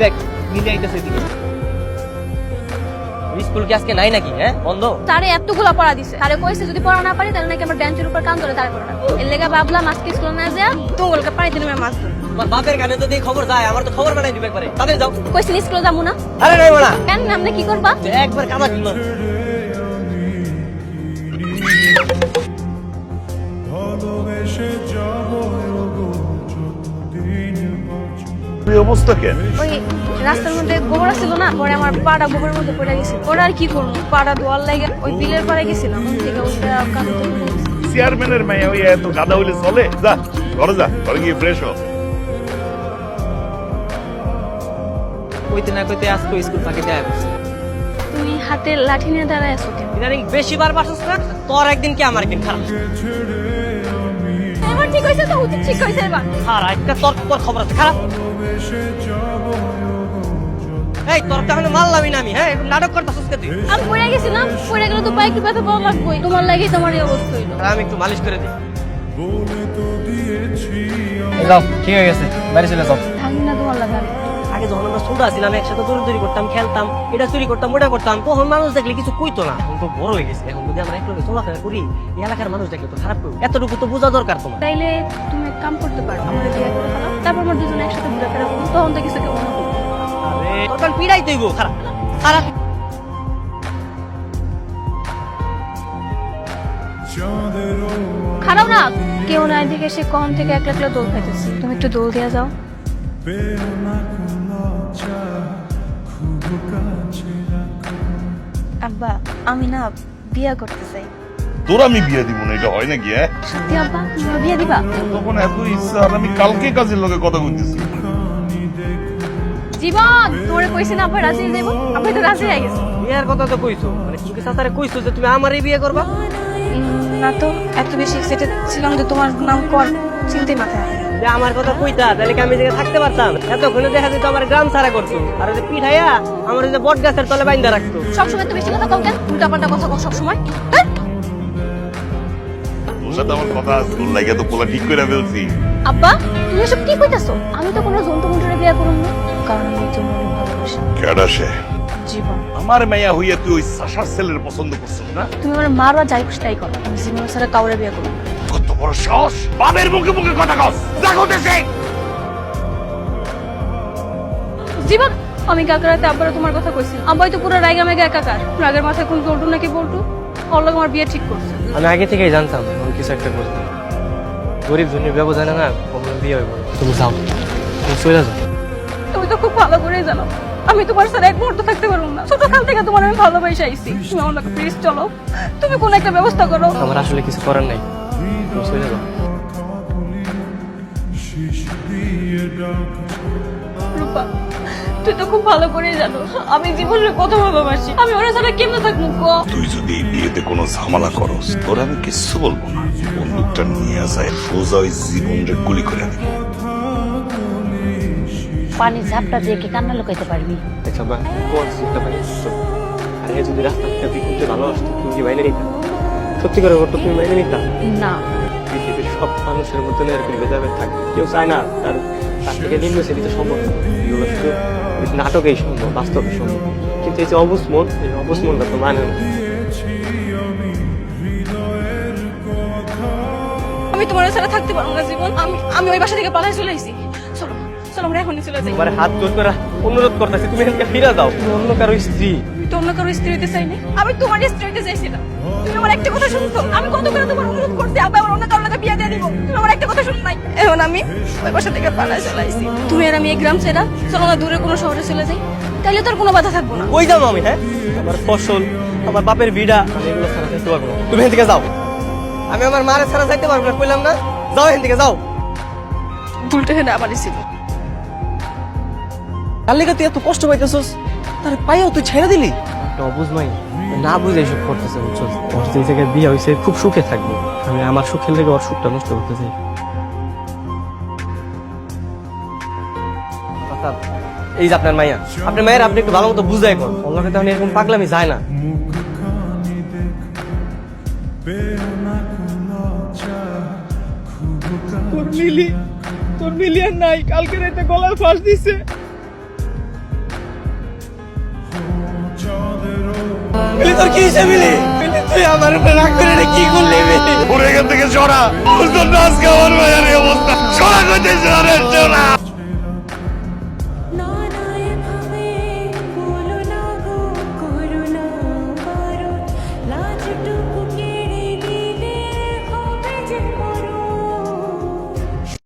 দেখ মিলে আইতেছে এদিকে। স্কুল কি আজকে নাই নাকি? হ্যাঁ বন্ধ। তারে এতগুলা পড়া দিছে, তারে কইছে যদি পড়া না পারি তাহলে নাকি আমার বেঞ্চের উপর কান ধরে দাঁড় করে রাখবো। এর লেগা ভাবলাম আজকে স্কুল না যা তোমাকে পানিতে নেমে মাছ ধরবো। তোমার বাপের কানে যদি খবর যায়, আমার তো খবর বানাই দিবে একবারে। তাদের যাও। কইছিলি স্কুলে যাবো না? আরে নাই বলা। কেন নামলে কি করবা? একবার কামা কিনবো। এই অবস্থা কেন? ওই রাস্তার মধ্যে গোবর ছিল না, পরে আমার পাড়া গোবরের মধ্যে পড়ে গেছে। ওরা আর কি করবো, পাড়া দোয়ার লাগে ওই বিলের পাড়ে গেছিলাম, ওই থেকে ওইটা কান ধরে পড়ে গেছে। চেয়ারম্যানের মেয়ে ওই এত গাদা হইলে চলে? যা ঘরে যা, ঘরে গিয়ে ফ্রেশ হ। কইতে না কইতে আজকে স্কুল ফাঁকে দেয়া বসে। তুমি হাতে লাঠি নিয়ে দাঁড়ায় আছো কেন? ইদানিং বেশি বার বাসস না, তোর একদিন কি আমার একদিন খারাপ। এবার ঠিক হয়েছে তো, উচিত ঠিক হয়েছে এবার। আর একটা তোর তোর খবর আছে খারাপ। এই তোর তাহলে মারলামই না আমি। হ্যাঁ একটু নাটক করতেছিস কে তুই? আমি পড়ে গেছিলাম, পড়ে গেলে তো পায়ে একটু ব্যথা পাওয়া লাগবেই, তোমার লাগেই তোমার এই অবস্থা হইলো। আর আমি একটু মালিশ করে দিই। যাও, ঠিক হয়ে গেছে, বাড়ি চলে যাও। থাকি না তোমার লাগা। আগে যখন আমরা ছোট ছিলাম একসাথে দৌড়ি করতাম, খেলতাম, এটা চুরি করতাম, ওটা করতাম, তখন মানুষ দেখলে কিছু কইতো না। এখন তো বড় হয়ে গেছে, এখন যদি আমরা একলগে চলাফেরা করি, এই এলাকার মানুষ দেখলে তো খারাপ করবে। এতটুকু তো বোঝা দরকার তোমার। তাইলে তুমি এক কাম করতে পারো, আমার বিয়ে করে ফেলো, তারপর আমরা দুজনে একসাথে ঘোরাফেরা করবো, তখন তো কিছু কেউ না করবো। আরে তোর কাল পিড়াই তৈব খারাপ খারাপ। খারাপ না, কেউ না এদিকে সে কখন থেকে একলা একলা দোল খাইতেছি, তুমি একটু দোল দিয়া যাও। আব্বা আমি না বিয়া করতে চাই। তোর আমি বিয়ে দিব না, এটা হয় নাকি? হ্যাঁ সত্যি আব্বা তুমি আমার বিয়া দিবা? তখন এত ইচ্ছা, আর আমি কালকে কাজের লোকে কথা কইতেছি। জীবন তোরে কইছি না আব্বা রাজি দেব, আব্বা তো রাজি হয়ে গেছে। বিয়ের কথা তো কইছো, মানে তুমি সাসারে কইছো যে তুমি আমারই বিয়ে করবা? না তো, এত বেশি এক্সাইটেড ছিলাম যে তোমার নাম কর চিনতে মাথায় আসে না। যে আমার কথা কইতা তাহলে কি আমি জায়গায় থাকতে পারতাম? এতক্ষণে দেখা যেত আমার গ্রাম ছাড়া করতো, আর ওই যে পিঠাইয়া আমার ওই যে বট গাছের তলে বাইন্দা রাখতো। সবসময় তো বেশি কথা কও কেন? উল্টা পাল্টা কথা কও সবসময়। তোর সাথে আমার কথা আছে, তোর লাগে তো পোলা ঠিক করে ফেলছি। আব্বা তুমি এসব কি কইতাছো? আমি তো কোনো জন্তু মন্তুরে বিয়ে করব না, কারণ আমি তোমার ভালোবাসি। কেডা সে? জীবন। আমার মেয়া হইয়া তুই ওই সাশার ছেলের পছন্দ করছিস না? তুমি আমার মার বা যাই খুশি তাই করো, আমি জীবন ছাড়া কাউরে বিয়ে করব না। কত বড় সাহস! বাবার মুখে মুখে কথা কস, যা করতেছে। জীবন আমি কালকে রাতে আব্বারে তোমার কথা কইছি, আব্বাই তো পুরো রাইগা মেগা একাকার, রাগের মাথায় কোন বলটু নাকি বলটু ওর লগে আমার বিয়ে ঠিক করছে। আমি আগে থেকেই জানতাম আমি কিছু একটা করতে। গরিব ধনীর ব্যবধানে না কখনো বিয়ে হইব না। তুমি যাও, তুমি চলে যাও। তুমি তো খুব ভালো করেই জানো আমি তোমার সাথে এক মুহূর্ত থাকতে পারবো না। ছোটকাল থেকে তোমার আমি ভালোবাসা আইছি, তুমি আমার লগে প্লিজ চলো, তুমি কোন একটা ব্যবস্থা করো। আমার আসলে কিছু করার নাই, তুমি চলে যাও। রূপা তুই তো খুব ভালো করেই জানো আমি জীবনের কত ভালোবাসি, আমি ওরা ছাড়া কেমনে থাকবো ক? তুই যদি এই বিয়েতে কোনো ঝামেলা করস, তোর আমি কিচ্ছু বলবো না। বন্দুকটা নিয়ে যায় সোজা ওই জীবনটা গুলি করে দিবি। পানি ঝাপটা দিয়ে কি কান্না লুকাইতে পারবি? আচ্ছা বা কোন সিস্টেম মানে আরে যদি রাস্তা থেকে বিকুতে ভালো আসতো তুমি কি বাইরে নিতা? সত্যি করে বলতো তুমি বাইরে নিতা? না পৃথিবীর সব মানুষের মধ্যে এরকম ভেদাভেদ থাকে, কেউ চায় না তার তার থেকে নিম্ন শ্রেণীতে সম্ভব না। এগুলো শুধু নাটকেই সম্ভব, বাস্তবে সম্ভব। কিন্তু এই যে অবুঝ মন, এই অবুঝ মনটা তো মানে না। আমি তোমার ছাড়া থাকতে পারবো না জীবন, আমি ওই বাসা থেকে পালাই চলে আইছি। চলো চলো আমরা এখনই চলে যাই। তোমার হাত জোর করে অনুরোধ করতেছি, তুমি এখানকে ফিরে যাও। তুমি অন্য কারো স্ত্রী। আমি তো অন্য কারো স্ত্রী হইতে চাইনি, আমি তোমার স্ত্রী হইতে চাইছিলাম। তুমি আমার একটা কথা শুনতো, আমি কত করে তোমার অনুরোধ করছি আবার আমার অন্য কারো লাগে বিয়ে দিয়ে দিব, তুমি আমার একটা কথা শুন নাই। এখন আমি ওই বাসা থেকে পালাই চলে আইছি। তুমি আর আমি এই গ্রাম ছেড়া চলো না দূরে কোনো শহরে চলে যাই, তাহলে তোর কোনো বাধা থাকবো না। কই যাবো আমি? হ্যাঁ আমার ফসল, আমার বাপের ভিড়া, আমি এগুলো ছাড়া যাইতে পারবো না। তুমি এখান থেকে যাও। আমি আমার মারে ছাড়া যাইতে পারবো না, কইলাম না? যাও এখান থেকে যাও। ভুলটা হেনে আমারই ছিল। কার লেগে তুই এত কষ্ট পাইতেছস? তার পাইও তুই ছেড়ে দিলি? একটা অবুঝ মাই না বুঝে এসব করতেছে, বুঝছো? ওর যে জায়গায় বিয়ে হয়েছে খুব সুখে থাকবে, আমি আমার সুখের লেগে ওর সুখটা নষ্ট করতে চাই। অর্থাৎ এই যে আপনার মাইয়া, আপনার মায়ের আপনি একটু ভালো মতো বুঝাই কর, অন্য ক্ষেত্রে আমি এরকম পাগলামি যায় না। তোর মিলি আর নাই, কালকে রাতে গলায় ফাঁস দিছে। তোর কি হয়েছে মিলি? মিলি, তুই আমার উপরে রাগ করে এটা কি করলি মিলি? ওরে এখান থেকে সরা, তোর জন্য আজকে আমার ভাইয়ের এই অবস্থা। সরা কইতেছে, আরে সরা।